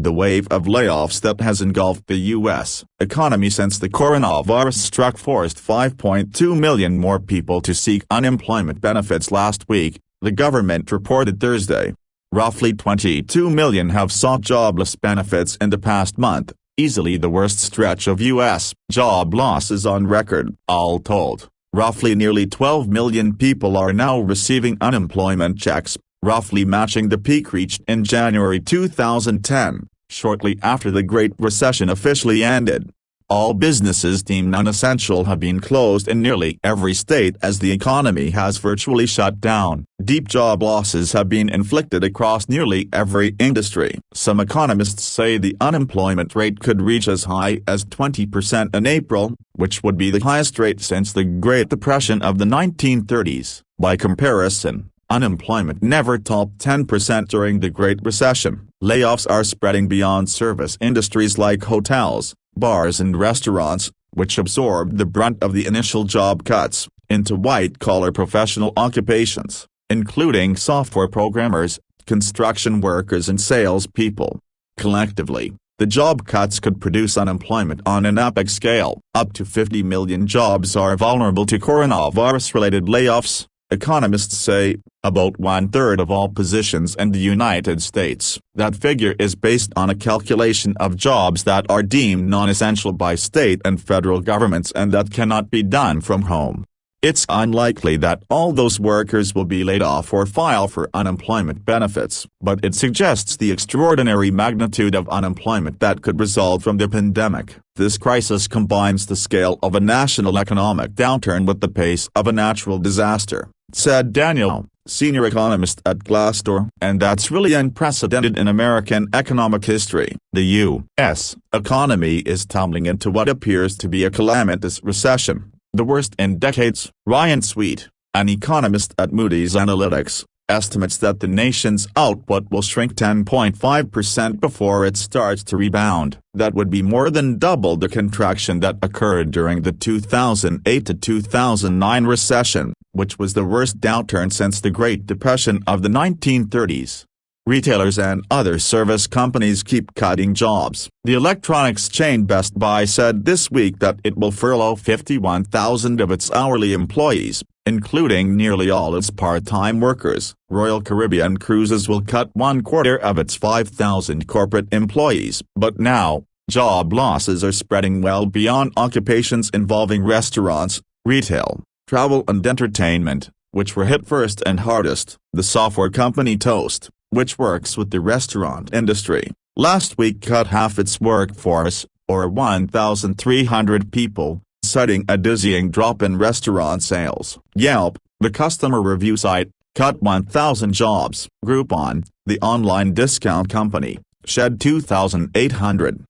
The wave of layoffs that has engulfed the U.S. economy since the coronavirus struck forced 5.2 million more people to seek unemployment benefits last week, the government reported Thursday. Roughly 22 million have sought jobless benefits in the past month, easily the worst stretch of U.S. job losses on record. All told, roughly nearly 12 million people are now receiving unemployment checks, roughly matching the peak reached in January 2010, shortly after the Great Recession officially ended. All businesses deemed non-essential have been closed in nearly every state as the economy has virtually shut down. Deep job losses have been inflicted across nearly every industry. Some economists say the unemployment rate could reach as high as 20% in April, which would be the highest rate since the Great Depression of the 1930s. By comparison, unemployment never topped 10% during the Great Recession. Layoffs are spreading beyond service industries like hotels, bars and restaurants, which absorbed the brunt of the initial job cuts, into white-collar professional occupations, including software programmers, construction workers and salespeople. Collectively, the job cuts could produce unemployment on an epic scale. Up to 50 million jobs are vulnerable to coronavirus-related layoffs, economists say, about one-third of all positions in the United States. That figure is based on a calculation of jobs that are deemed non-essential by state and federal governments and that cannot be done from home. It's unlikely that all those workers will be laid off or file for unemployment benefits, but it suggests the extraordinary magnitude of unemployment that could result from the pandemic. This crisis combines the scale of a national economic downturn with the pace of a natural disaster, said Daniel, senior economist at Glassdoor. And that's really unprecedented in American economic history. The U.S. economy is tumbling into what appears to be a calamitous recession, the worst in decades. Ryan Sweet, an economist at Moody's Analytics, estimates that the nation's output will shrink 10.5% before it starts to rebound. That would be more than double the contraction that occurred during the 2008 to 2009 recession, which was the worst downturn since the Great Depression of the 1930s. Retailers and other service companies keep cutting jobs. The electronics chain Best Buy said this week that it will furlough 51,000 of its hourly employees, including nearly all its part-time workers. Royal Caribbean Cruises will cut 1/4 of its 5,000 corporate employees. But now, job losses are spreading well beyond occupations involving restaurants, retail, travel and entertainment, which were hit first and hardest. The software company Toast, which works with the restaurant industry, last week cut half its workforce, or 1,300 people, citing a dizzying drop in restaurant sales. Yelp, the customer review site, cut 1,000 jobs. Groupon, the online discount company, shed 2,800.